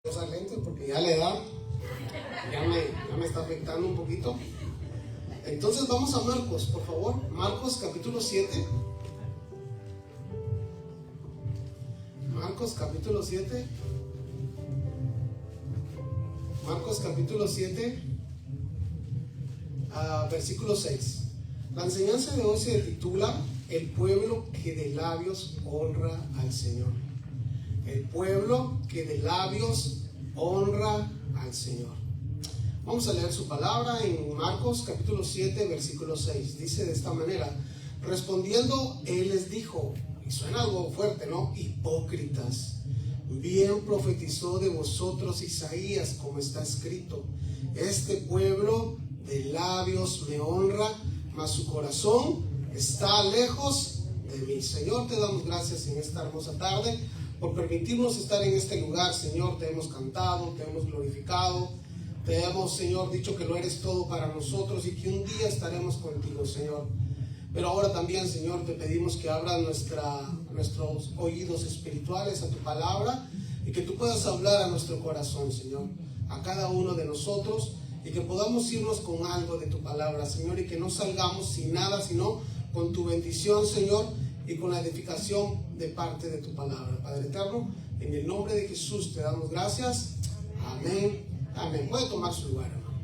usar lentes porque ya la edad ya me está afectando un poquito. Entonces vamos a Marcos, por favor. Marcos capítulo 7. Marcos capítulo 7. Marcos capítulo 7, versículo 6. La enseñanza de hoy se titula El pueblo que de labios honra al Señor. El pueblo que de labios honra al Señor. Vamos a leer su palabra en Marcos capítulo 7, versículo 6. Dice de esta manera: respondiendo, él les dijo, y suena algo fuerte, ¿no? Hipócritas, bien profetizó de vosotros Isaías, como está escrito: este pueblo de labios me honra, mas su corazón está lejos de mí. Señor, te damos gracias en esta hermosa tarde por permitirnos estar en este lugar. Señor, te hemos cantado, te hemos glorificado, te hemos, Señor, dicho que lo eres todo para nosotros y que un día estaremos contigo, Señor. Pero ahora también, Señor, te pedimos que abras nuestros oídos espirituales a tu palabra y que tú puedas hablar a nuestro corazón, Señor, a cada uno de nosotros, y que podamos irnos con algo de tu palabra, Señor, y que no salgamos sin nada, sino con tu bendición, Señor, y con la edificación de parte de tu palabra. Padre eterno, en el nombre de Jesús te damos gracias. Amén. Amén. Puede tomar su lugar, hermano.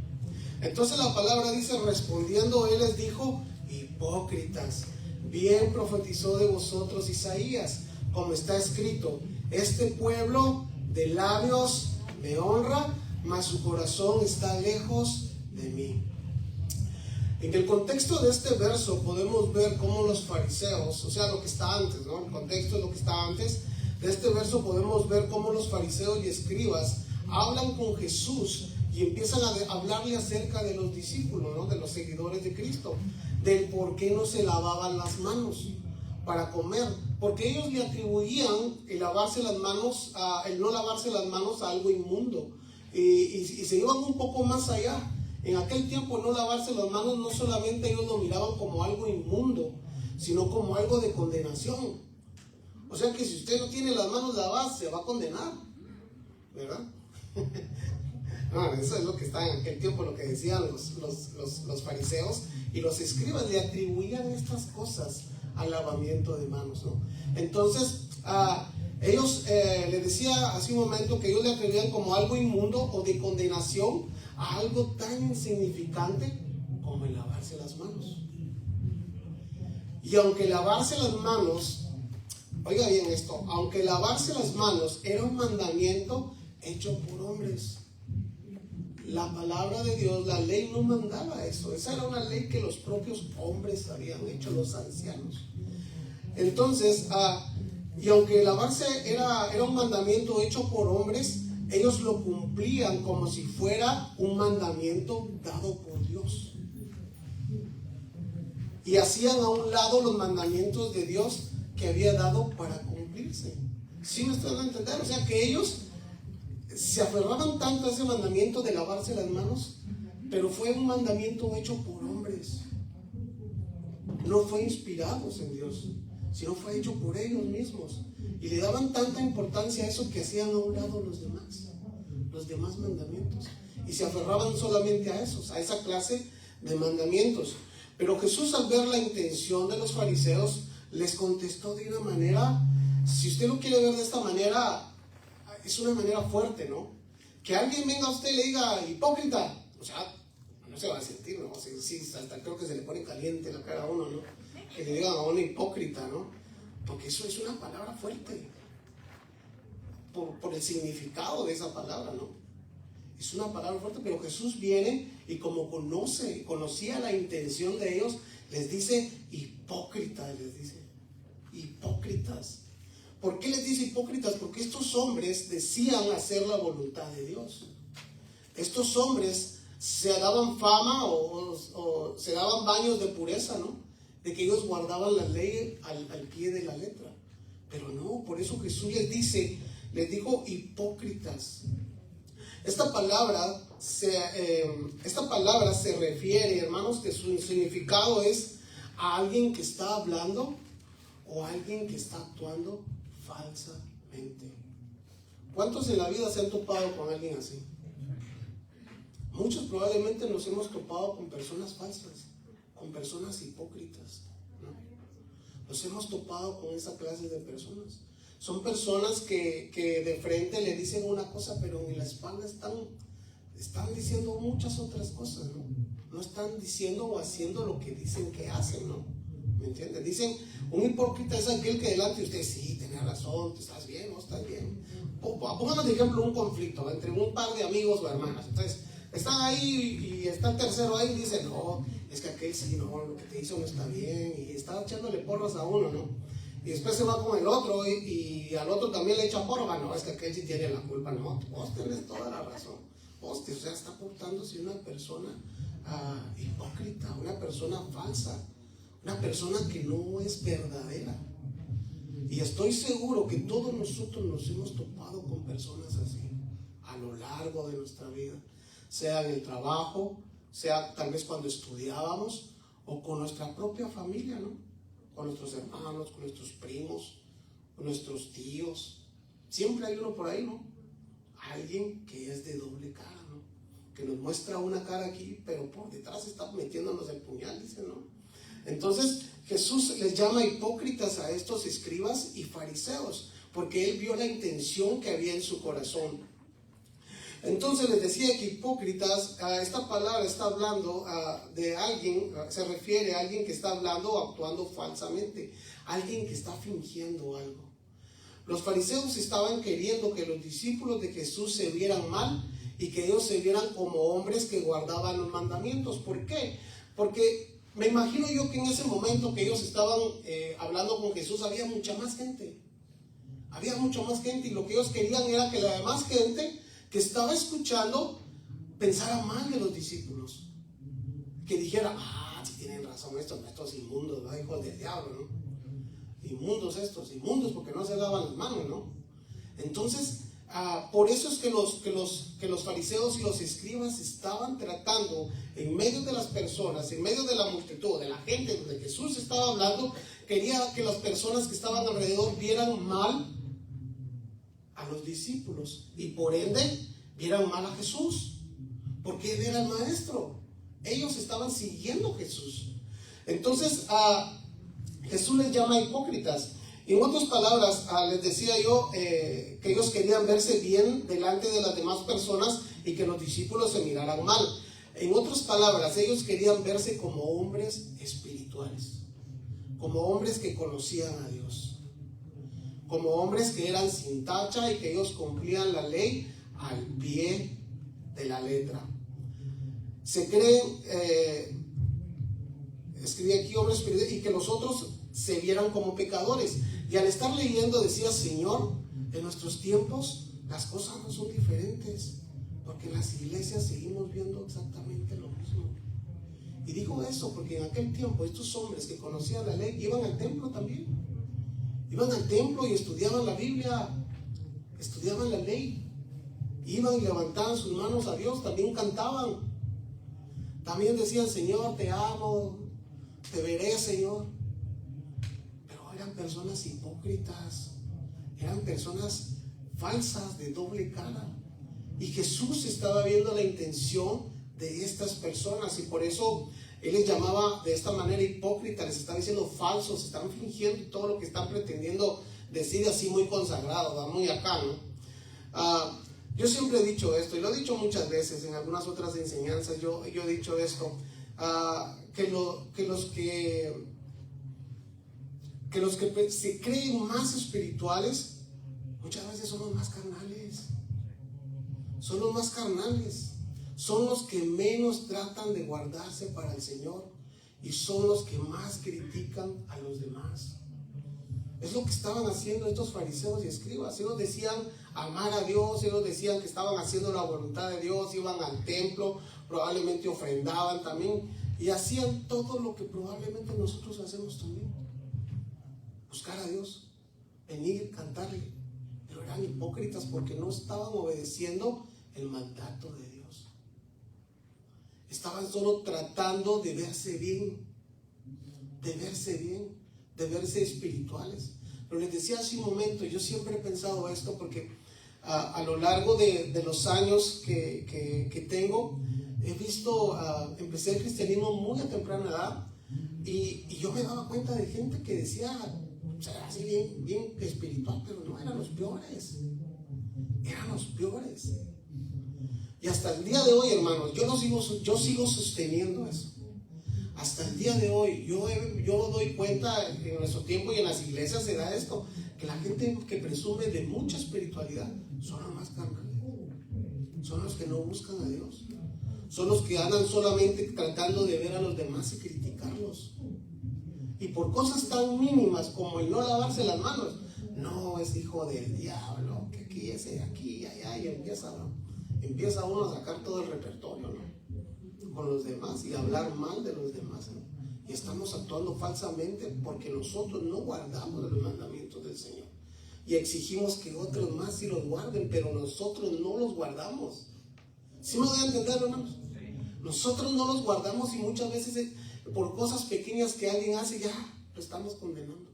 Entonces la palabra dice: respondiendo él les dijo, hipócritas, bien profetizó de vosotros Isaías, como está escrito: este pueblo de labios me honra, mas su corazón está lejos de mí. En el contexto de este verso podemos ver cómo los fariseos, o sea, lo que está antes, ¿no? El contexto de lo que está antes de este verso, podemos ver cómo los fariseos y escribas hablan con Jesús y empiezan a hablarle acerca de los discípulos, ¿no? De los seguidores de Cristo, del por qué no se lavaban las manos para comer, porque ellos le atribuían el no lavarse las manos a algo inmundo, y se iban un poco más allá. En aquel tiempo, no lavarse las manos, no solamente ellos lo miraban como algo inmundo, sino como algo de condenación. O sea que si usted no tiene las manos lavadas, se va a condenar, ¿verdad? No, eso es lo que está en aquel tiempo, lo que decían los fariseos y los escribas, le atribuían estas cosas al lavamiento de manos, ¿no? Entonces, ellos le decía hace un momento que ellos le atribuían como algo inmundo o de condenación a algo tan insignificante como el lavarse las manos. Y aunque lavarse las manos, oiga bien esto, aunque lavarse las manos era un mandamiento hecho por hombres, la palabra de Dios, la ley no mandaba eso. Esa era una ley que los propios hombres habían hecho, los ancianos. Entonces, y aunque lavarse era un mandamiento hecho por hombres, ellos lo cumplían como si fuera un mandamiento dado por Dios. Y hacían a un lado los mandamientos de Dios que había dado para cumplirse. ¿Sí me están a entender? O sea que ellos se aferraban tanto a ese mandamiento de lavarse las manos, pero fue un mandamiento hecho por hombres. No fue inspirados en Dios, sino fue hecho por ellos mismos. Y le daban tanta importancia a eso que hacían a un lado los demás mandamientos. Y se aferraban solamente a esos, a esa clase de mandamientos. Pero Jesús, al ver la intención de los fariseos, les contestó de una manera, si usted lo quiere ver de esta manera, es una manera fuerte, ¿no? Que alguien venga a usted y le diga hipócrita, o sea, no se va a sentir, ¿no? Sí, hasta creo que se le pone caliente la cara a uno, ¿no? Que le digan a uno hipócrita, ¿no? Porque eso es una palabra fuerte, por el significado de esa palabra, ¿no? Es una palabra fuerte, pero Jesús viene y como conocía la intención de ellos, les dice hipócritas, les dice hipócritas. ¿Por qué les dice hipócritas? Porque estos hombres decían hacer la voluntad de Dios. Estos hombres se daban fama o se daban baños de pureza, ¿no? De que ellos guardaban la ley al pie de la letra. Pero no, por eso Jesús les dijo hipócritas. Esta palabra se refiere, hermanos, que su significado es a alguien que está hablando o a alguien que está actuando falsamente. ¿Cuántos en la vida se han topado con alguien así? Muchos probablemente nos hemos topado con personas falsas, con personas hipócritas, ¿no? Nos hemos topado con esa clase de personas. Son personas que de frente le dicen una cosa, pero en la espalda están diciendo muchas otras cosas, ¿no? No están diciendo o haciendo lo que dicen que hacen, ¿no? ¿Me entiendes? Dicen, un hipócrita es aquel que delante de usted, sí, tenés razón, estás bien, no estás bien. Pongamos de ejemplo un conflicto entre un par de amigos o hermanas. Entonces, están ahí y está el tercero ahí y dice, no, es que aquel sí, no, lo que te hizo no está bien. Y está echándole porras a uno, ¿no? Y después se va con el otro y al otro también le echa porra. No, es que aquel sí tiene la culpa. No, vos tenés toda la razón. Vos, o sea, está portándose una persona hipócrita, una persona falsa, una persona que no es verdadera. Y estoy seguro que todos nosotros nos hemos topado con personas así a lo largo de nuestra vida, sea en el trabajo, sea tal vez cuando estudiábamos o con nuestra propia familia, ¿no? Con nuestros hermanos, con nuestros primos, con nuestros tíos. Siempre hay uno por ahí, ¿no? Alguien que es de doble cara, ¿no? Que nos muestra una cara aquí, pero por detrás está metiéndonos el puñal, dicen, ¿no? Entonces Jesús les llama hipócritas a estos escribas y fariseos, porque él vio la intención que había en su corazón. Entonces les decía que hipócritas, esta palabra está hablando de alguien, se refiere a alguien que está hablando o actuando falsamente, alguien que está fingiendo algo. Los fariseos estaban queriendo que los discípulos de Jesús se vieran mal y que ellos se vieran como hombres que guardaban los mandamientos. ¿Por qué? Porque me imagino yo que en ese momento que ellos estaban hablando con Jesús había mucha más gente. Había mucha más gente y lo que ellos querían era que la demás gente que estaba escuchando pensara mal de los discípulos. Que dijera, si tienen razón estos inmundos, ¿no? Hijos del diablo, ¿no? Inmundos inmundos porque no se lavan las manos, ¿no? Entonces, por eso es que los fariseos y los escribas estaban tratando en medio de las personas, en medio de la multitud, de la gente donde Jesús estaba hablando, quería que las personas que estaban alrededor vieran mal a los discípulos y por ende vieran mal a Jesús, porque él era el maestro. Ellos estaban siguiendo a Jesús. Entonces Jesús les llama hipócritas. Y en otras palabras, les decía yo que ellos querían verse bien delante de las demás personas y que los discípulos se miraran mal. En otras palabras, ellos querían verse como hombres espirituales, como hombres que conocían a Dios, como hombres que eran sin tacha y que ellos cumplían la ley al pie de la letra. Se creen, escribí aquí, hombres espirituales, y que los otros se vieran como pecadores. Y al estar leyendo decía, Señor, en nuestros tiempos las cosas no son diferentes, porque en las iglesias seguimos viendo exactamente lo mismo. Y digo eso porque en aquel tiempo estos hombres que conocían la ley iban al templo también. Iban al templo y estudiaban la Biblia, estudiaban la ley. Iban y levantaban sus manos a Dios, también cantaban. También decían, Señor, te amo, te veré, Señor. Pero eran personas hipócritas, eran personas falsas, de doble cara. Y Jesús estaba viendo la intención de estas personas y por eso Él les llamaba de esta manera hipócritas, les estaba diciendo falsos, están fingiendo todo lo que están pretendiendo decir así muy consagrado, ¿va? Muy acá, ¿no? Yo siempre he dicho esto y lo he dicho muchas veces en algunas otras enseñanzas. Yo he dicho esto, que los que se creen más espirituales muchas veces son los más carnales. Son los más carnales. Son los que menos tratan de guardarse para el Señor y son los que más critican a los demás. Es lo que estaban haciendo estos fariseos y escribas. Ellos decían amar a Dios, ellos decían que estaban haciendo la voluntad de Dios, iban al templo, probablemente ofrendaban también y hacían todo lo que probablemente nosotros hacemos también. Buscar a Dios, venir, cantarle, pero eran hipócritas porque no estaban obedeciendo el mandato de Dios. Estaban solo tratando de verse bien, de verse espirituales. Pero les decía hace un momento, yo siempre he pensado esto porque a lo largo de los años que tengo, he visto, empecé el cristianismo muy a temprana edad, y yo me daba cuenta de gente que decía, o sea, así bien espiritual, pero no, eran los peores. Eran los peores. Y hasta el día de hoy, hermanos, yo sigo sosteniendo eso. Hasta el día de hoy, yo doy cuenta en nuestro tiempo y en las iglesias se da esto, que la gente que presume de mucha espiritualidad son los más carnales, son los que no buscan a Dios, son los que andan solamente tratando de ver a los demás y criticarlos. Y por cosas tan mínimas como el no lavarse las manos, no, es hijo del diablo, que aquí, ese, aquí, allá, y empieza uno a sacar todo el repertorio, ¿no?, con los demás y hablar mal de los demás, ¿no? Y estamos actuando falsamente porque nosotros no guardamos los mandamientos del Señor y exigimos que otros más sí los guarden, pero nosotros no los guardamos. ¿Sí me voy a entender, hermanos? Nosotros no los guardamos, y muchas veces por cosas pequeñas que alguien hace ya lo estamos condenando.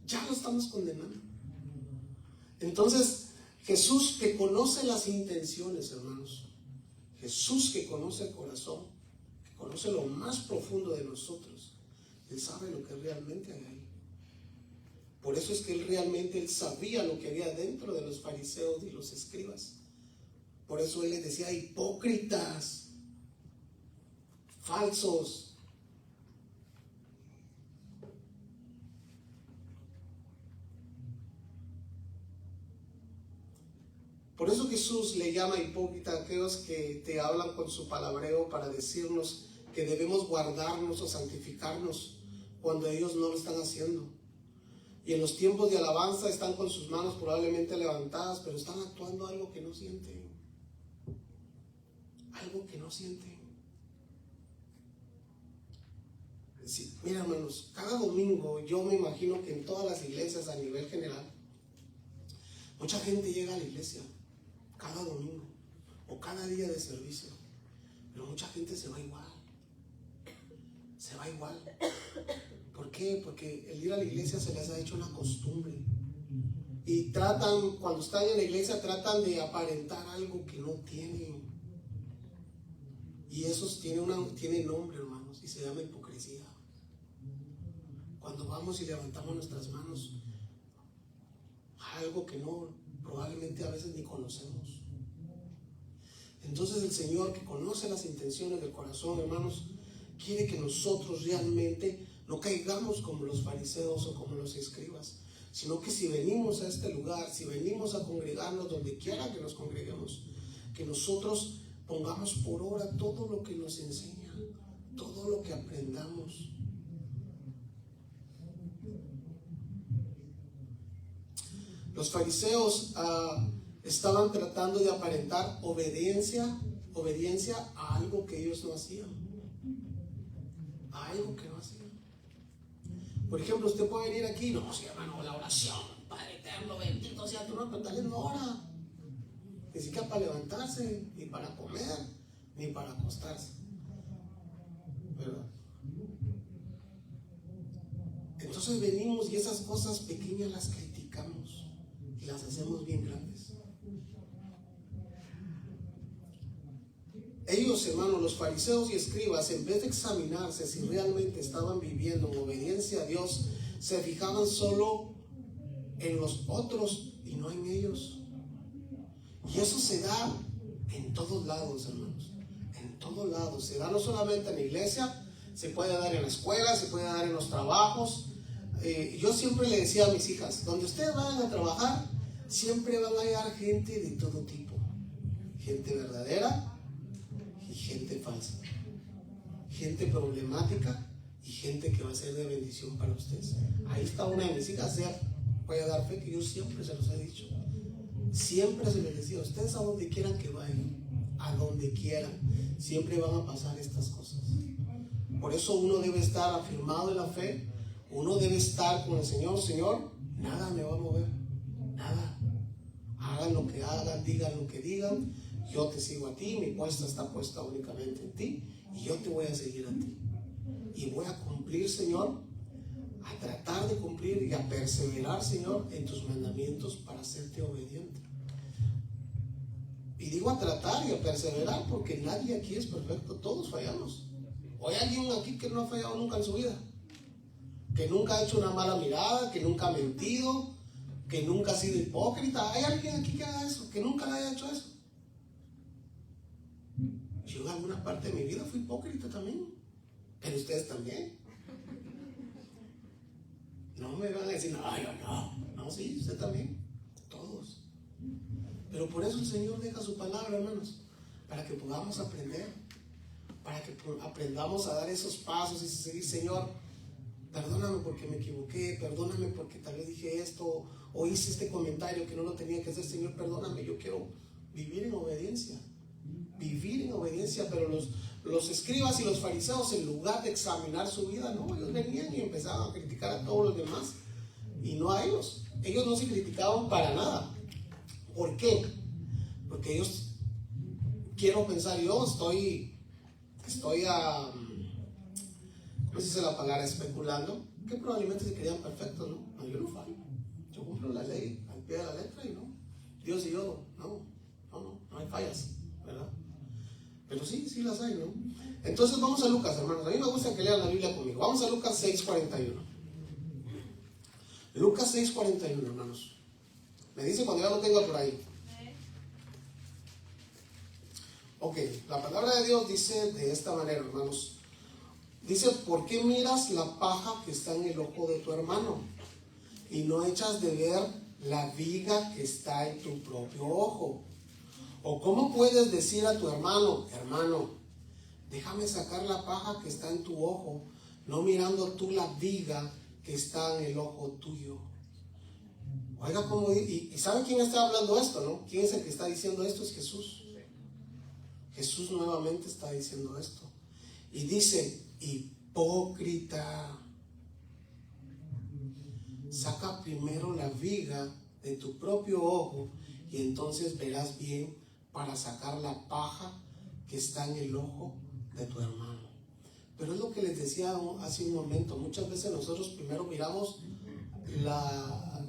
Ya lo estamos condenando. Entonces, Jesús, que conoce las intenciones, hermanos, Jesús, que conoce el corazón, que conoce lo más profundo de nosotros, Él sabe lo que realmente hay ahí. Por eso es que Él sabía lo que había dentro de los fariseos y los escribas. Por eso Él les decía: hipócritas, falsos. Por eso Jesús le llama hipócrita a aquellos que te hablan con su palabreo para decirnos que debemos guardarnos o santificarnos cuando ellos no lo están haciendo. Y en los tiempos de alabanza están con sus manos probablemente levantadas, pero están actuando algo que no sienten. Algo que no sienten. Sí, mira, hermanos, cada domingo yo me imagino que en todas las iglesias a nivel general, mucha gente llega a la iglesia cada domingo o cada día de servicio, pero mucha gente se va igual. Se va igual. ¿Por qué? Porque el ir a la iglesia se les ha hecho una costumbre. Y tratan, cuando están en la iglesia, tratan de aparentar algo que no tienen. Y eso tiene nombre, hermanos, y se llama hipocresía. Cuando vamos y levantamos nuestras manos a algo que no, probablemente a veces ni conocemos. Entonces el Señor, que conoce las intenciones del corazón, hermanos, quiere que nosotros realmente no caigamos como los fariseos o como los escribas, sino que si venimos a este lugar, si venimos a congregarnos donde quiera que nos congreguemos, que nosotros pongamos por obra todo lo que nos enseña, todo lo que aprendamos. Los fariseos estaban tratando de aparentar obediencia a algo que ellos no hacían. A algo que no hacían. Por ejemplo, usted puede venir aquí, no, sí, hermano, la oración, Padre eterno, bendito sea tu nombre, tal vez no ora. Ni siquiera para levantarse, ni para comer, ni para acostarse. ¿Verdad? Entonces venimos y esas cosas pequeñas las criticamos y las hacemos bien grandes. Ellos, hermanos, los fariseos y escribas, en vez de examinarse si realmente estaban viviendo en obediencia a Dios, se fijaban solo en los otros y no en ellos. Y eso se da en todos lados, hermanos. En todos lados. Se da no solamente en la iglesia, se puede dar en la escuela, se puede dar en los trabajos. Yo siempre le decía a mis hijas, donde ustedes vayan a trabajar, siempre van a hallar gente de todo tipo. Gente verdadera y gente falsa. Gente problemática y gente que va a ser de bendición para ustedes. Ahí está una de mis hijas, voy a dar fe que yo siempre se los he dicho. Siempre se les decía, ustedes a donde quieran que vayan, a donde quieran, siempre van a pasar estas cosas. Por eso uno debe estar afirmado en la fe, uno debe estar con el Señor. Señor, nada me va a mover, nada. Hagan lo que hagan, digan lo que digan, yo te sigo a ti, mi puesta está puesta únicamente en ti y yo te voy a seguir a ti. Y voy a cumplir, Señor, a tratar de cumplir y a perseverar, Señor, en tus mandamientos para serte obediente. digo a tratar y a perseverar, porque nadie aquí es perfecto, todos fallamos. ¿O hay alguien aquí que no ha fallado nunca en su vida? Que nunca ha hecho una mala mirada, que nunca ha mentido, que nunca ha sido hipócrita. ¿Hay alguien aquí que haga eso, que nunca haya hecho eso? Yo en alguna parte de mi vida fui hipócrita también, pero ustedes también. No me van a decir, no, yo no. No, sí, usted también, todos. Pero por eso el Señor deja su palabra, hermanos, para que podamos aprender, para que aprendamos a dar esos pasos y seguir. Señor, perdóname porque me equivoqué, perdóname porque tal vez dije esto o hice este comentario que no lo tenía que hacer. Señor, perdóname, yo quiero vivir en obediencia. Vivir en obediencia. Pero los escribas y los fariseos, en lugar de examinar su vida, no, ellos venían y empezaban a criticar a todos los demás y no a ellos. Ellos no se criticaban para nada. ¿Por qué? Porque ellos, quiero pensar, yo estoy ¿cómo se dice la palabra? Especulando, que probablemente se creían perfectos, ¿no? No, yo no fallo, yo cumplo la ley al pie de la letra y no, Dios y yo, no hay fallas, ¿verdad? Pero sí las hay, ¿no? Entonces vamos a Lucas, hermanos. A mí me gusta que lean la Biblia conmigo. Vamos a Lucas 6:41. Lucas 6:41, hermanos. Me dice cuando ya lo tengo por ahí. Ok, la palabra de Dios dice de esta manera, hermanos. Dice, ¿por qué miras la paja que está en el ojo de tu hermano y no echas de ver la viga que está en tu propio ojo? ¿O cómo puedes decir a tu hermano, hermano, déjame sacar la paja que está en tu ojo, no mirando tú la viga que está en el ojo tuyo? Oiga, ¿cómo? ¿Y sabe quién está hablando esto, no? ¿Quién es el que está diciendo esto? Es Jesús. Jesús nuevamente está diciendo esto. Y dice, hipócrita, saca primero la viga de tu propio ojo y entonces verás bien para sacar la paja que está en el ojo de tu hermano. Pero es lo que les decía hace un momento. Muchas veces nosotros primero miramos la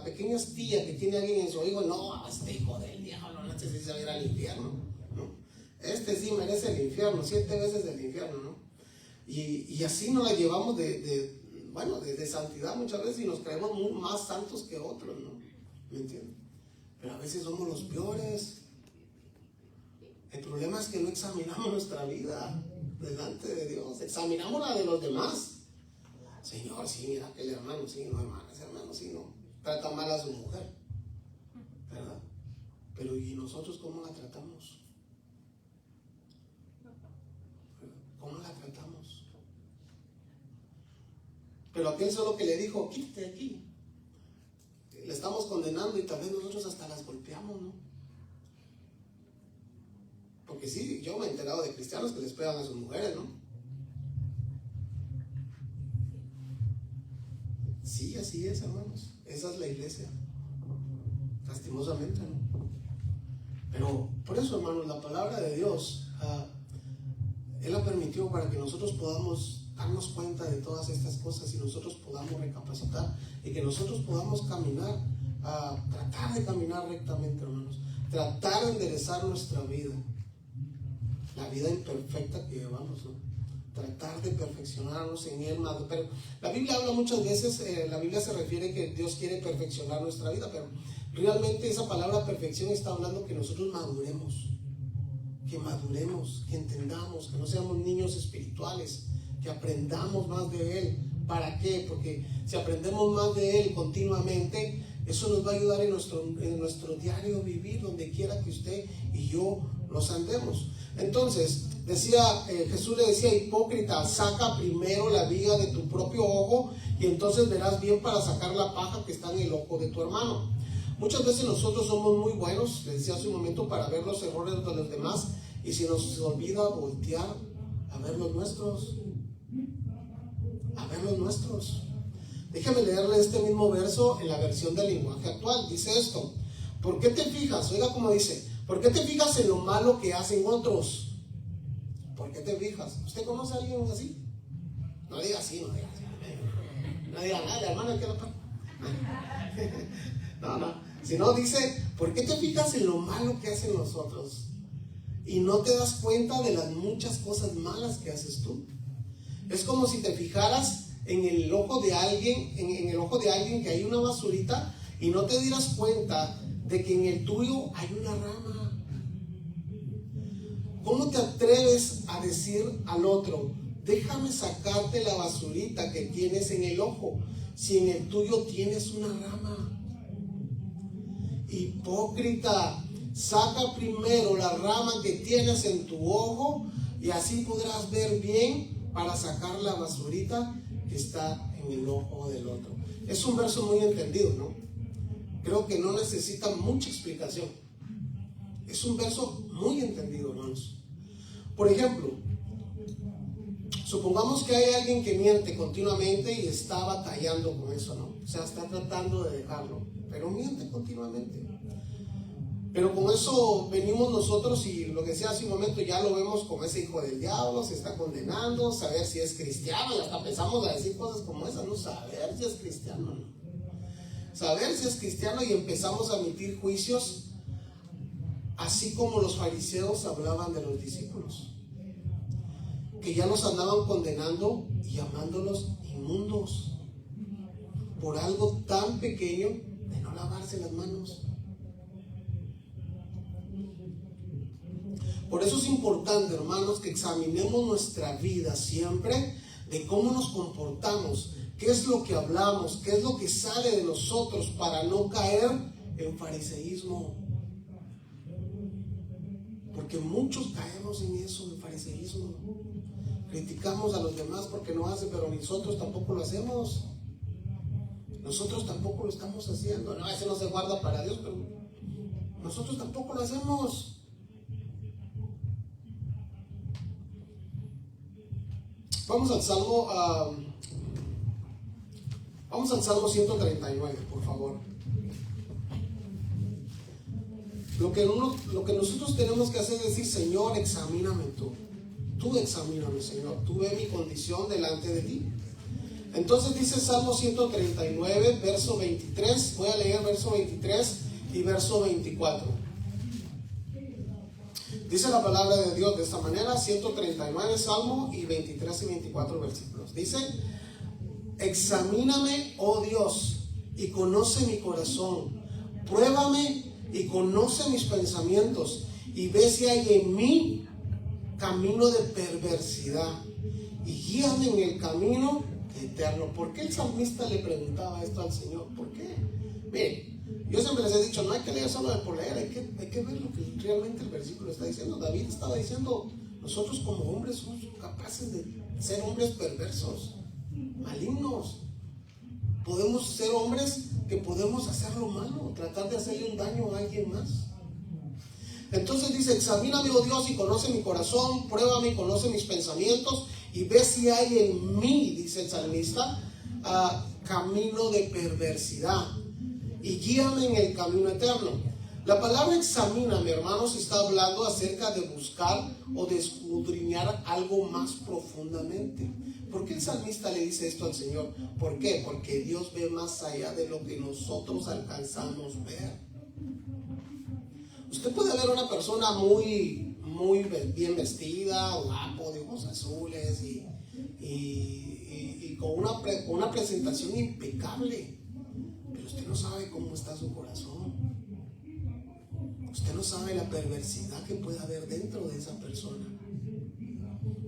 pequeña astilla que tiene alguien en su oído. No, este hijo del diablo, no sé si se va a ir al infierno, ¿no? Este sí merece el infierno, 7 veces el infierno, ¿no? Y así nos la llevamos de santidad muchas veces y nos creemos más santos que otros, ¿no? ¿Me entienden? Pero a veces somos los peores. El problema es que no examinamos nuestra vida delante de Dios, examinamos la de los demás. Señor, sí, mira aquel hermano, sí, no, hermana, ese hermano, sí, no, trata mal a su mujer, ¿verdad? Pero ¿y nosotros cómo la tratamos? ¿Cómo la tratamos? Pero aquel solo que le dijo, quítate aquí, le estamos condenando y tal vez nosotros hasta las golpeamos, ¿no? Porque sí, yo me he enterado de cristianos que les pegan a sus mujeres, ¿no? Sí, así es, hermanos. Esa es la iglesia. Lastimosamente, ¿no? Pero por eso, hermanos, la palabra de Dios, Él la permitió para que nosotros podamos darnos cuenta de todas estas cosas y nosotros podamos recapacitar y que nosotros podamos caminar, tratar de caminar rectamente, hermanos. Tratar de enderezar nuestra vida. La vida imperfecta que llevamos, ¿no? Tratar de perfeccionarnos en Él. Pero la Biblia habla muchas veces, la Biblia se refiere que Dios quiere perfeccionar nuestra vida, pero realmente esa palabra perfección está hablando que nosotros maduremos, que entendamos, que no seamos niños espirituales, que aprendamos más de Él. ¿Para qué? Porque si aprendemos más de Él continuamente, eso nos va a ayudar en nuestro diario vivir, donde quiera que usted y yo nos andemos. Entonces, Jesús le decía, hipócrita, saca primero la viga de tu propio ojo y entonces verás bien para sacar la paja que está en el ojo de tu hermano. Muchas veces nosotros somos muy buenos, les decía hace un momento, para ver los errores de los demás y se nos olvida voltear a ver los nuestros. Déjame leerle este mismo verso en la versión del lenguaje actual. Dice esto: ¿por qué te fijas? Oiga cómo dice: ¿por qué te fijas en lo malo que hacen otros? ¿Por qué te fijas? ¿Usted conoce a alguien así? No diga así, no diga nada, hermano, ¿qué no? No. Si no, dice, ¿por qué te fijas en lo malo que hacen los otros y no te das cuenta de las muchas cosas malas que haces tú? Es como si te fijaras en el ojo de alguien, en el ojo de alguien que hay una basurita y no te dieras cuenta de que en el tuyo hay una rama. ¿Cómo te atreves a decir al otro, déjame sacarte la basurita que tienes en el ojo, si en el tuyo tienes una rama? Hipócrita, saca primero la rama que tienes en tu ojo y así podrás ver bien para sacar la basurita que está en el ojo del otro. Es un verso muy entendido, ¿no? Creo que no necesita mucha explicación. Es un verso muy entendido, hermanos. Por ejemplo, supongamos que hay alguien que miente continuamente y está batallando con eso, ¿no? O sea, está tratando de dejarlo, pero miente continuamente. Pero con eso venimos nosotros y lo que decía hace un momento, ya lo vemos como ese hijo del diablo, se está condenando, saber si es cristiano, y hasta empezamos a decir cosas como esas, no saber si es cristiano, no. Saber si es cristiano y empezamos a emitir juicios, así como los fariseos hablaban de los discípulos, que ya los andaban condenando y llamándolos inmundos por algo tan pequeño de no lavarse las manos. Por eso es importante, hermanos, que examinemos nuestra vida siempre de cómo nos comportamos, qué es lo que hablamos, qué es lo que sale de nosotros para no caer en fariseísmo. Porque muchos caemos en eso, en fariseísmo. Criticamos a los demás porque no hacen, pero nosotros tampoco lo hacemos. Nosotros tampoco lo estamos haciendo. No, ese no se guarda para Dios, pero nosotros tampoco lo hacemos. Vamos al Salmo 139, por favor. Lo que nosotros tenemos que hacer es decir, Señor, examíname tú. Tú examíname, Señor. Tú ve mi condición delante de ti. Entonces dice Salmo 139, verso 23. Voy a leer verso 23 y verso 24. Dice la palabra de Dios de esta manera, 139 Salmo y 23 y 24 versículos. Dice, examíname, oh Dios, y conoce mi corazón. Pruébame y conoce mis pensamientos y ve si hay en mí camino de perversidad y guíame en el camino eterno. ¿Por qué el salmista le preguntaba esto al Señor? ¿Por qué? Miren, yo siempre les he dicho, no hay que leer solo por leer, hay que ver lo que realmente el versículo está diciendo. David estaba diciendo, nosotros como hombres somos capaces de ser hombres perversos, malignos. Podemos ser hombres que podemos hacer lo malo, tratar de hacerle un daño a alguien más. Entonces dice, examíname, oh Dios, y conoce mi corazón, pruébame y conoce mis pensamientos, y ve si hay en mí, dice el salmista, camino de perversidad, y guíame en el camino eterno. La palabra examíname, hermanos, está hablando acerca de buscar o de escudriñar algo más profundamente. ¿Por qué el salmista le dice esto al Señor? ¿Por qué? Porque Dios ve más allá de lo que nosotros alcanzamos ver. Usted puede ver una persona muy bien vestida, guapo, de ojos azules y con una presentación impecable, pero usted no sabe cómo está su corazón. Usted no sabe la perversidad que puede haber dentro de esa persona.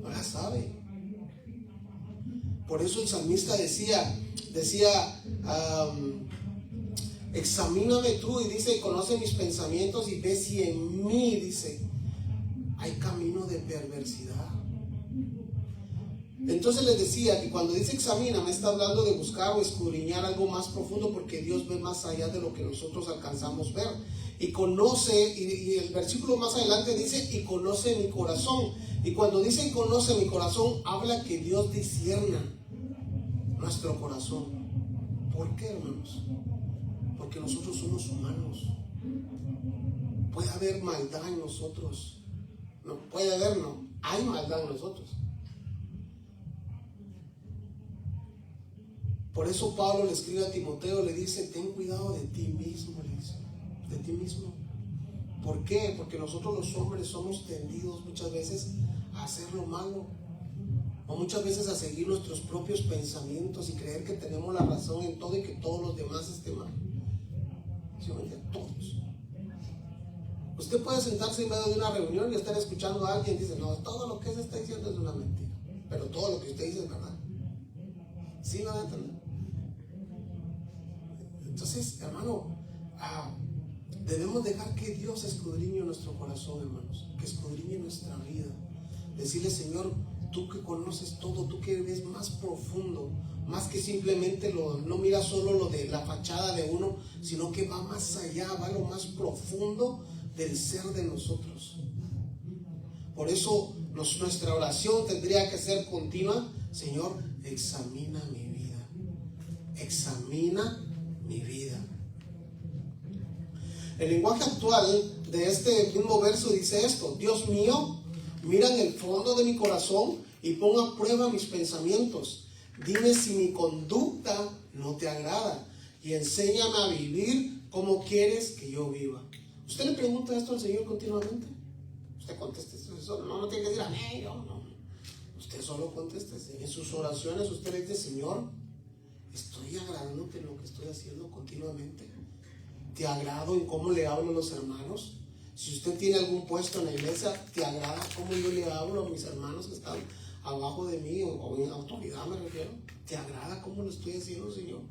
No la sabe. Por eso el salmista decía, examíname tú, y dice, conoce mis pensamientos y ve si en mí, dice, hay camino de perversidad. Entonces les decía que cuando dice examíname, está hablando de buscar o escudriñar algo más profundo, porque Dios ve más allá de lo que nosotros alcanzamos ver. Y conoce, y el versículo más adelante dice, y conoce mi corazón. Y cuando dice conoce mi corazón, habla que Dios discierna nuestro corazón. ¿Por qué, hermanos? Porque nosotros somos humanos. Puede haber maldad en nosotros. No, puede haber, no. Hay maldad en nosotros. Por eso Pablo le escribe a Timoteo, le dice, ten cuidado de ti mismo, le dice. de ti mismo. ¿Por qué? Porque nosotros los hombres somos tendidos muchas veces a hacer lo malo, o muchas veces a seguir nuestros propios pensamientos y creer que tenemos la razón en todo y que todos los demás estén mal. ¿Sí me entienden? Todos. Usted puede sentarse en medio de una reunión y estar escuchando a alguien y dice, no, todo lo que se está diciendo es una mentira, pero todo lo que usted dice es verdad. ¿Sí me van a entender? Entonces, hermano, debemos dejar que Dios escudriñe nuestro corazón, hermanos, que escudriñe nuestra vida. Decirle, Señor, tú que conoces todo, tú que ves más profundo, más que simplemente no mira solo lo de la fachada de uno, sino que va más allá, va lo más profundo del ser de nosotros. Por eso nuestra oración tendría que ser continua. Señor, examina mi vida, examina mi vida. El lenguaje actual de este mismo verso dice esto: Dios mío, mira en el fondo de mi corazón y pon a prueba mis pensamientos. Dime si mi conducta no te agrada y enséñame a vivir como quieres que yo viva. ¿Usted le pregunta esto al Señor continuamente? Usted conteste eso. No tiene que decir amén, yo no. Usted solo conteste. En sus oraciones usted le dice, Señor, ¿estoy agradándote en lo que estoy haciendo continuamente? ¿Te agrado en cómo le hablo a los hermanos? Si usted tiene algún puesto en la iglesia, ¿te agrada cómo yo le hablo a mis hermanos que están abajo de mí o en autoridad me refiero? ¿Te agrada cómo lo estoy haciendo, Señor?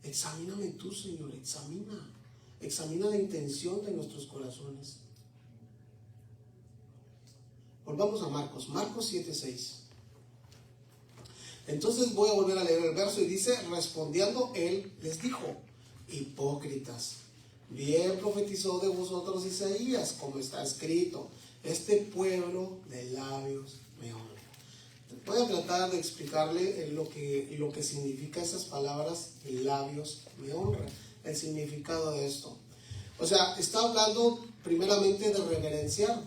Examíname tú, Señor, examina la intención de nuestros corazones. Volvamos a Marcos 7:6. Entonces voy a volver a leer el verso y dice, respondiendo él les dijo, hipócritas, bien profetizó de vosotros Isaías, como está escrito, este pueblo de labios me honra. Voy a tratar de explicarle lo que significa esas palabras, labios me honra, el significado de esto. O sea, está hablando primeramente de reverenciar.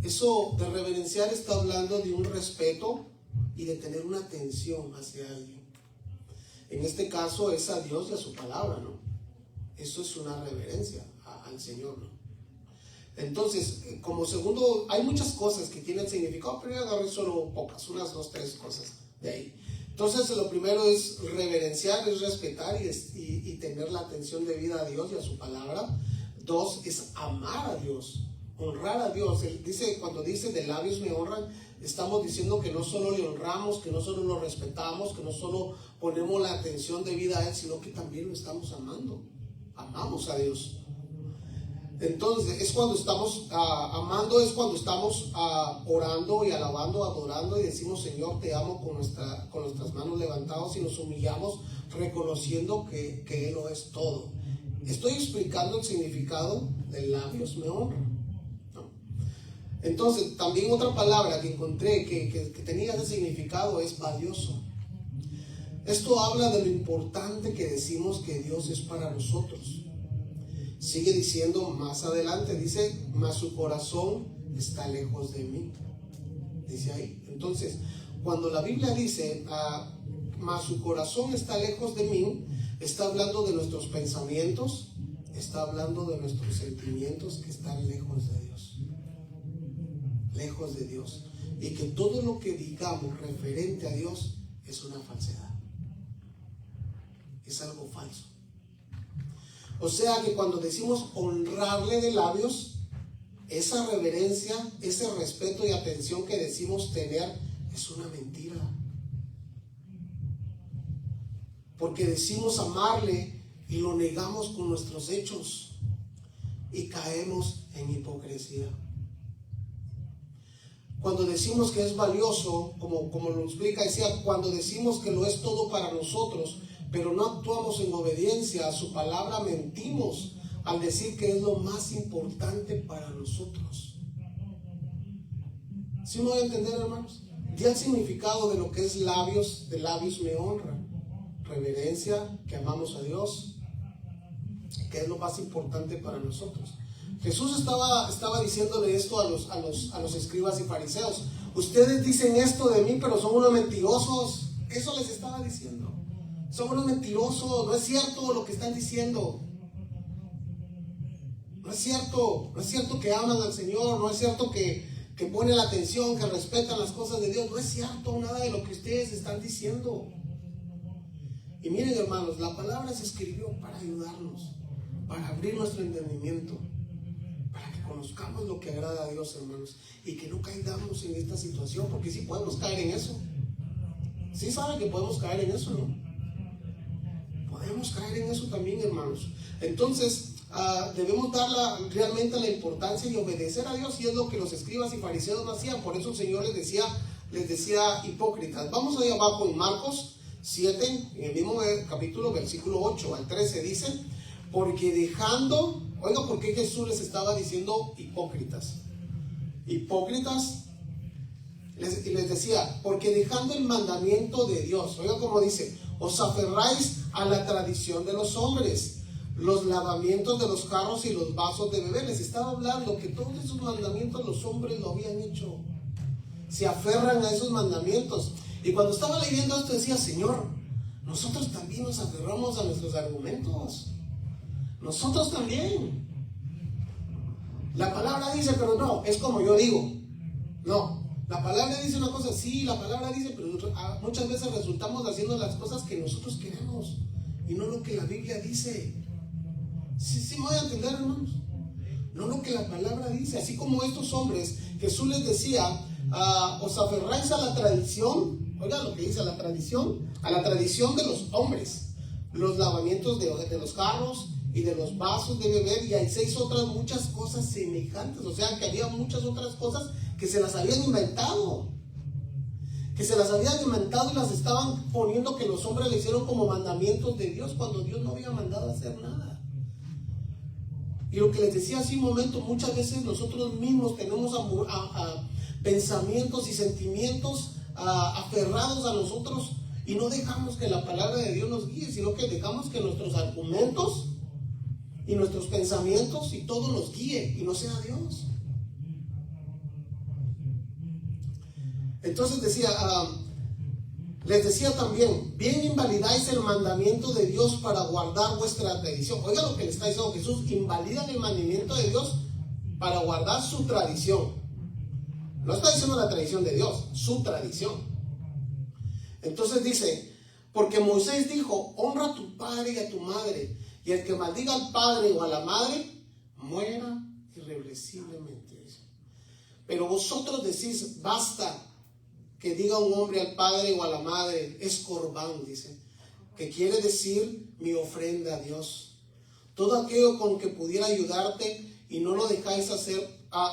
Eso de reverenciar está hablando de un respeto y de tener una atención hacia alguien. En este caso es a Dios y a su palabra, ¿no? Eso es una reverencia al Señor, ¿no? Entonces, como segundo, hay muchas cosas que tienen significado, pero yo agarré solo pocas, unas 2, 3 cosas de ahí. Entonces, lo primero es reverenciar, es respetar y tener la atención debida a Dios y a su palabra. 2, es amar a Dios, honrar a Dios. Él dice, cuando dice de labios me honran, estamos diciendo que no solo le honramos, que no solo lo respetamos, que no solo ponemos la atención debida a Él, sino que también lo estamos amando. Amamos a Dios. Entonces, es cuando estamos amando, es cuando estamos orando y alabando, adorando y decimos, Señor, te amo con nuestras manos levantadas y nos humillamos reconociendo que Él lo es todo. Estoy explicando el significado de labios me honran. Entonces, también otra palabra que encontré que tenía ese significado es valioso. Esto habla de lo importante que decimos que Dios es para nosotros. Sigue diciendo más adelante, dice, mas su corazón está lejos de mí. Dice ahí. Entonces, cuando la Biblia dice, mas su corazón está lejos de mí, está hablando de nuestros pensamientos, está hablando de nuestros sentimientos que están lejos de Dios. Lejos de Dios. Y que todo lo que digamos referente a Dios es una falsedad. Es algo falso. O sea que cuando decimos honrarle de labios, esa reverencia, ese respeto y atención que decimos tener es una mentira. Porque decimos amarle y lo negamos con nuestros hechos y caemos en hipocresía. Cuando decimos que es valioso, como lo explica, decía, cuando decimos que lo es todo para nosotros, pero no actuamos en obediencia a su palabra, mentimos al decir que es lo más importante para nosotros. ¿Sí me voy a entender, hermanos? Ya el significado de lo que es labios, de labios me honra. Reverencia, que amamos a Dios, que es lo más importante para nosotros. Jesús estaba diciéndole esto a los escribas y fariseos. Ustedes dicen esto de mí, pero son unos mentirosos. Eso les estaba diciendo. son unos mentirosos, no es cierto lo que están diciendo. No es cierto que aman al Señor, no es cierto que ponen la atención, que respetan las cosas de Dios. No es cierto nada de lo que ustedes están diciendo. Y miren, hermanos, la palabra se escribió para ayudarnos, para abrir nuestro entendimiento, para que conozcamos lo que agrada a Dios, hermanos, y que no caigamos en esta situación, porque sí podemos caer en eso. Sí saben que podemos caer en eso, ¿no? Podemos caer en eso también, hermanos. Entonces, debemos dar realmente la importancia y obedecer a Dios, y es lo que los escribas y fariseos no hacían. Por eso el Señor les decía hipócritas. Vamos ahí abajo en Marcos 7, en el mismo capítulo, versículo 8 al 13, dice: porque dejando, oiga, ¿por qué Jesús les estaba diciendo hipócritas? Hipócritas, y les decía, porque dejando el mandamiento de Dios, oiga como dice, os aferráis a la tradición de los hombres, los lavamientos de los jarros y los vasos de beber. Les estaba hablando que todos esos mandamientos los hombres lo habían hecho. Se aferran a esos mandamientos. Y cuando estaba leyendo esto decía, Señor, nosotros también nos aferramos a nuestros argumentos. Nosotros también. La palabra dice, pero no, es como yo digo. No, la palabra dice una cosa, sí, la palabra dice, pero muchas veces resultamos haciendo las cosas que nosotros queremos y no lo que la Biblia dice. Sí me voy a entender, hermanos. No lo que la palabra dice. Así como estos hombres, Jesús les decía, os aferráis a la tradición. Oiga lo que dice, a la tradición de los hombres, los lavamientos de los jarros y de los vasos de beber, y hay 6 otras muchas cosas semejantes. O sea que había muchas otras cosas que se las habían inventado, y las estaban poniendo, que los hombres le hicieron como mandamientos de Dios, cuando Dios no había mandado a hacer nada. Y lo que les decía hace un momento, muchas veces nosotros mismos tenemos pensamientos y sentimientos aferrados a nosotros, y no dejamos que la palabra de Dios nos guíe, sino que dejamos que nuestros argumentos y nuestros pensamientos y todo nos guíe, y no sea Dios. Entonces les decía también, bien invalidáis el mandamiento de Dios para guardar vuestra tradición. Oiga lo que le está diciendo Jesús, invalidan el mandamiento de Dios para guardar su tradición. No está diciendo la tradición de Dios, su tradición. Entonces dice, porque Moisés dijo, honra a tu padre y a tu madre, y el que maldiga al padre o a la madre, muera irreversiblemente. Pero vosotros decís, basta que diga un hombre al padre o a la madre, es corbán, dice, que quiere decir mi ofrenda a Dios. Todo aquello con que pudiera ayudarte y no lo dejáis hacer,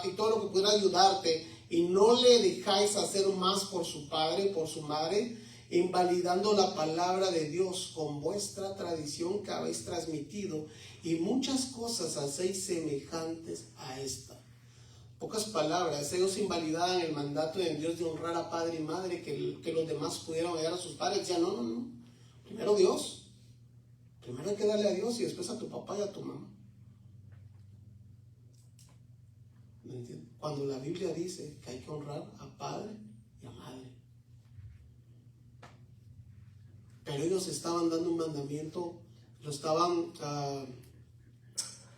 y todo lo que pudiera ayudarte y no le dejáis hacer más por su padre, por su madre, invalidando la palabra de Dios con vuestra tradición que habéis transmitido, y muchas cosas hacéis semejantes a esta. Pocas palabras, ellos invalidaban el mandato de Dios de honrar a padre y madre, que los demás pudieran ayudar a sus padres. Decían, no, primero Dios, primero hay que darle a Dios y después a tu papá y a tu mamá. ¿Me entiendes? Cuando la Biblia dice que hay que honrar a padre y a madre. Pero ellos estaban dando un mandamiento, lo estaban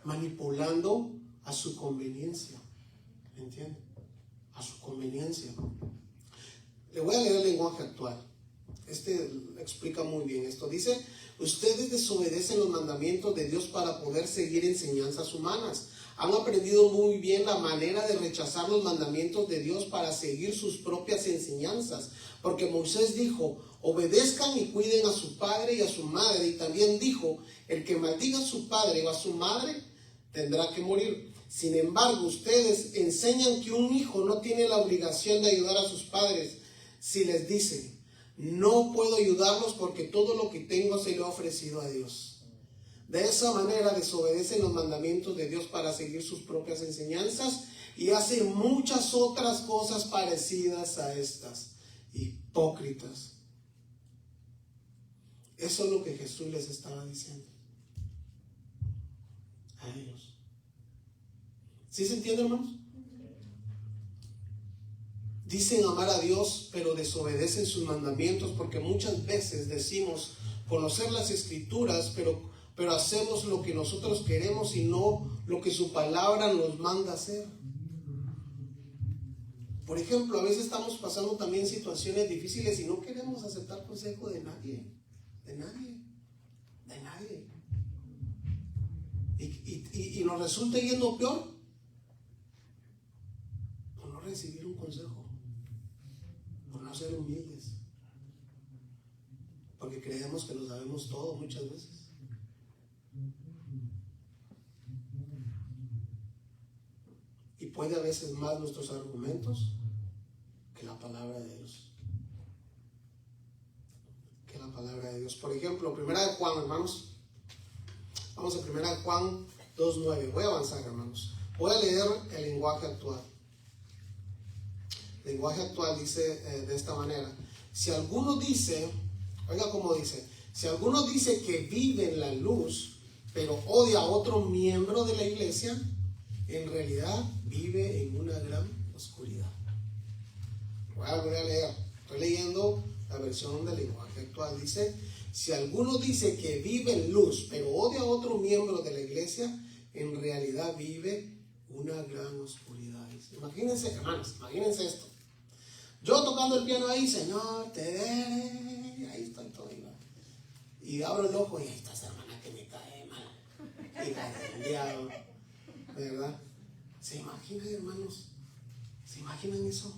manipulando a su conveniencia. ¿Me entiende? A su conveniencia. Le voy a leer el lenguaje actual. Explica muy bien esto. Dice, ustedes desobedecen los mandamientos de Dios para poder seguir enseñanzas humanas. Han aprendido muy bien la manera de rechazar los mandamientos de Dios para seguir sus propias enseñanzas. Porque Moisés dijo, obedezcan y cuiden a su padre y a su madre. Y también dijo, el que maldiga a su padre o a su madre tendrá que morir. Sin embargo, ustedes enseñan que un hijo no tiene la obligación de ayudar a sus padres si les dicen, no puedo ayudarlos porque todo lo que tengo se lo he ofrecido a Dios. De esa manera desobedecen los mandamientos de Dios para seguir sus propias enseñanzas y hacen muchas otras cosas parecidas a estas. Hipócritas. Eso es lo que Jesús les estaba diciendo a ellos. ¿Sí se entiende, hermanos? Dicen amar a Dios, pero desobedecen sus mandamientos, porque muchas veces decimos, conocer las escrituras, pero hacemos lo que nosotros queremos y no lo que su palabra nos manda hacer. Por ejemplo, a veces estamos pasando también situaciones difíciles y no queremos aceptar consejo de nadie, de nadie, de nadie. Y nos resulta yendo peor por no recibir un consejo, por no ser humildes, porque creemos que lo sabemos todo muchas veces. Y puede a veces más nuestros argumentos que la palabra de Dios. Que la palabra de Dios. Por ejemplo, Primera de Juan, hermanos. Vamos a Primera de Juan 2:9. Voy a avanzar, hermanos. Voy a leer el lenguaje actual. El lenguaje actual dice de esta manera. Si alguno dice, oiga cómo dice, si alguno dice que vive en la luz, pero odia a otro miembro de la iglesia, en realidad vive en una gran oscuridad. Voy a leer. Estoy leyendo la versión del lenguaje actual. Dice, si alguno dice que vive en luz, pero odia a otro miembro de la iglesia, en realidad vive una gran oscuridad. Imagínense, hermanos, imagínense esto. Yo tocando el piano ahí, Señor, te veré. Ahí estoy todo igual. Y abro el ojo y ahí está esa hermana que me cae mal. Hija del diablo. ¿Verdad? ¿Se imaginan, hermanos? ¿Se imaginan eso?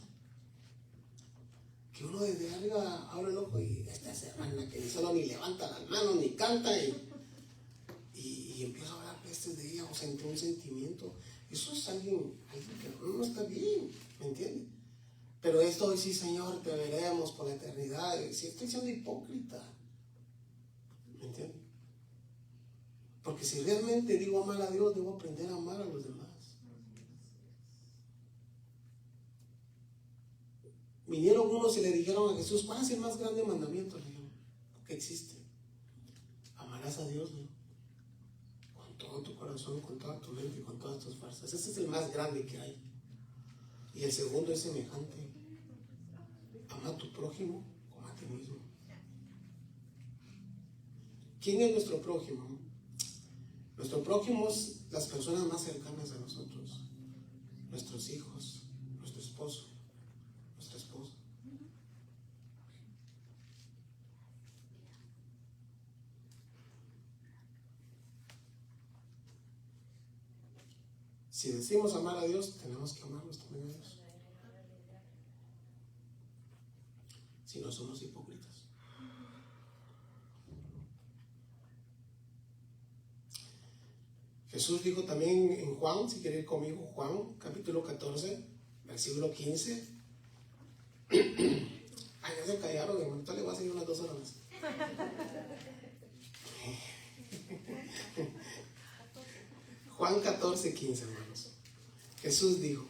Que uno desde arriba abre el ojo y esta es hermana que ni solo ni levanta las manos ni canta y empieza a hablar pestes de ella o sentir un sentimiento. Eso es alguien que no está bien, ¿me entiendes? Pero esto hoy sí, Señor, te veremos por la eternidad. Si estoy siendo hipócrita, ¿me entiendes? Porque si realmente digo amar a Dios, debo aprender a amar a los demás. Vinieron unos y le dijeron a Jesús, ¿cuál es el más grande mandamiento? Le dijeron, que existe. Amarás a Dios, ¿no? Con todo tu corazón, con toda tu mente y con todas tus fuerzas. Ese es el más grande que hay. Y el segundo es semejante. Ama a tu prójimo como a ti mismo. ¿Quién es nuestro prójimo? Nuestro prójimo es las personas más cercanas a nosotros. Nuestros hijos, nuestro esposo, nuestra esposa. Si decimos amar a Dios, tenemos que amarnos también a Dios. Si no somos hipócritas. Jesús dijo también en Juan, si quiere ir conmigo, Juan, capítulo 14, versículo 15. Ay, ya se callaron, hermano. Entonces le voy a seguir unas 2 horas más. Juan 14, 15, hermanos. Jesús dijo,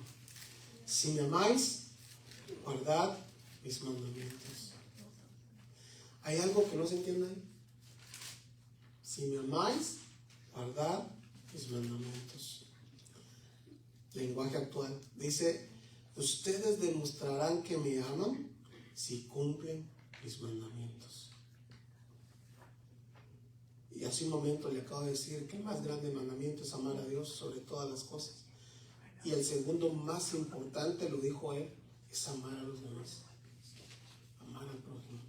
si me amáis, guardad mis mandamientos. ¿Hay algo que no se entiende ahí? Si me amáis, guardad mis mandamientos. Lenguaje actual. Dice, ustedes demostrarán que me aman si cumplen mis mandamientos. Y hace un momento le acabo de decir que el más grande mandamiento es amar a Dios sobre todas las cosas. Y el segundo más importante, lo dijo él, es amar a los demás. Amar al prójimo.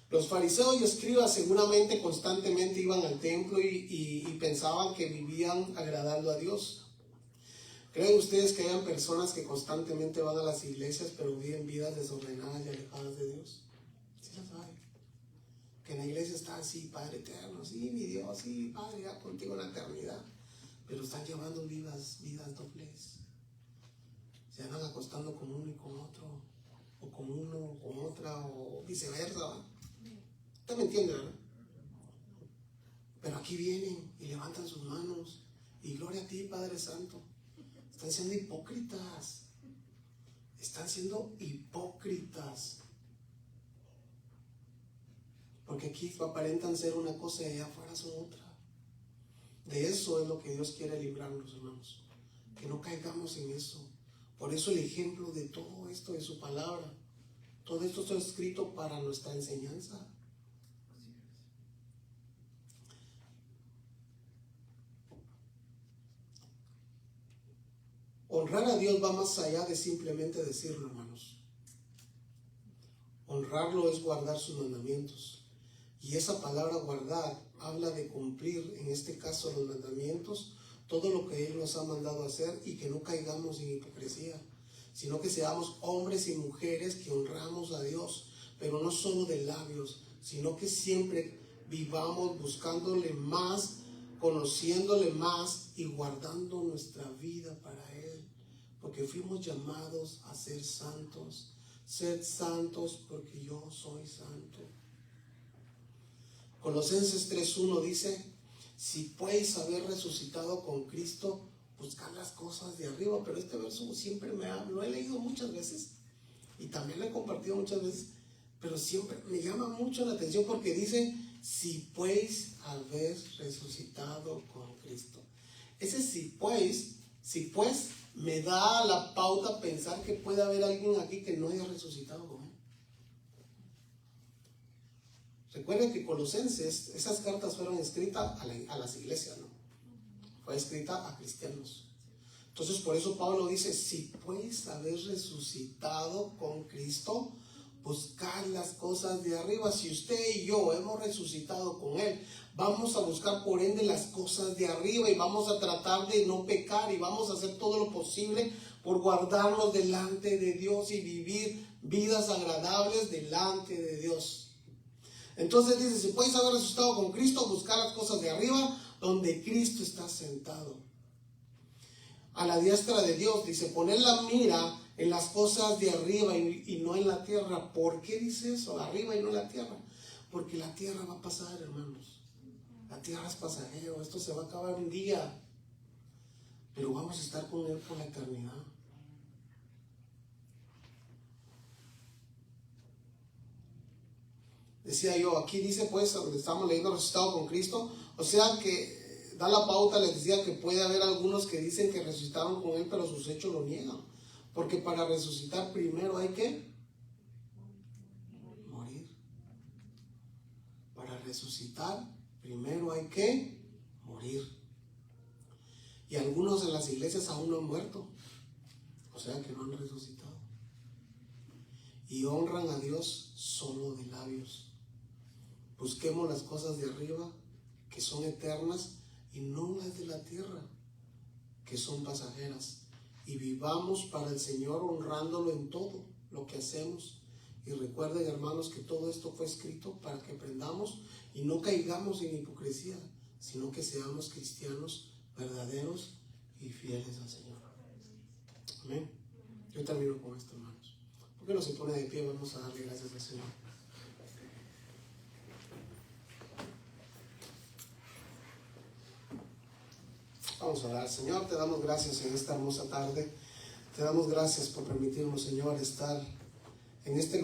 Los fariseos y escribas seguramente constantemente iban al templo y pensaban que vivían agradando a Dios. ¿Creen ustedes que hayan personas que constantemente van a las iglesias pero viven vidas desordenadas y alejadas de Dios? Sí las hay. Que en la iglesia está así, Padre eterno, sí, mi Dios, sí, Padre, ya contigo en la eternidad. Pero están llevando vidas dobles. Se andan acostando con uno y con otro, o con uno, o con otra, o viceversa, ¿va? Usted me entiende, ¿verdad? Pero aquí vienen y levantan sus manos, y gloria a ti, Padre Santo. Están siendo hipócritas. Están siendo hipócritas. Porque aquí aparentan ser una cosa y allá afuera son otra. De eso es lo que Dios quiere librarnos, hermanos. Que no caigamos en eso. Por eso el ejemplo de todo esto de su palabra. Todo esto está escrito para nuestra enseñanza. Honrar a Dios va más allá de simplemente decirlo, hermanos. Honrarlo es guardar sus mandamientos. Y esa palabra guardar habla de cumplir, en este caso los mandamientos, todo lo que Él nos ha mandado a hacer, y que no caigamos en hipocresía, sino que seamos hombres y mujeres que honramos a Dios, pero no solo de labios, sino que siempre vivamos buscándole más, conociéndole más y guardando nuestra vida para Él, porque fuimos llamados a ser santos. Sed santos porque yo soy santo. Colosenses 3:1 dice: si pues haber resucitado con Cristo, buscar las cosas de arriba. Pero este verso siempre lo he leído muchas veces y también lo he compartido muchas veces, pero siempre me llama mucho la atención porque dice: si pues haber resucitado con Cristo. Ese si pues me da la pauta a pensar que puede haber alguien aquí que no haya resucitado con Él. Recuerden que Colosenses, esas cartas fueron escritas a las iglesias, ¿no? Fue escrita a cristianos. Entonces por eso Pablo dice: si pues haber resucitado con Cristo, buscar las cosas de arriba. Si usted y yo hemos resucitado con Él, vamos a buscar por ende las cosas de arriba, y vamos a tratar de no pecar, y vamos a hacer todo lo posible por guardarnos delante de Dios y vivir vidas agradables delante de Dios. Entonces dice: si puedes haber resucitado con Cristo, buscar las cosas de arriba, donde Cristo está sentado a la diestra de Dios. Dice: poner la mira en las cosas de arriba y no en la tierra. ¿Por qué dice eso? Arriba y no en la tierra. Porque la tierra va a pasar, hermanos. La tierra es pasajero. Esto se va a acabar un día, pero vamos a estar con Él por la eternidad. Decía yo, aquí dice pues, donde estamos leyendo resucitado con Cristo, o sea que da la pauta. Les decía que puede haber algunos que dicen que resucitaron con Él, pero sus hechos lo niegan. Porque para resucitar primero hay que morir. Para resucitar primero hay que morir. Y algunos en las iglesias aún no han muerto, o sea que no han resucitado. Y honran a Dios solo de labios. Busquemos las cosas de arriba, que son eternas, y no las de la tierra, que son pasajeras. Y vivamos para el Señor, honrándolo en todo lo que hacemos. Y recuerden, hermanos, que todo esto fue escrito para que aprendamos y no caigamos en hipocresía, sino que seamos cristianos verdaderos y fieles al Señor. Amén. Yo termino con esto, hermanos. ¿Por qué no se pone de pie? Vamos a darle gracias al Señor. Vamos a orar. Señor, te damos gracias en esta hermosa tarde. Te damos gracias por permitirnos, Señor, estar en este lugar.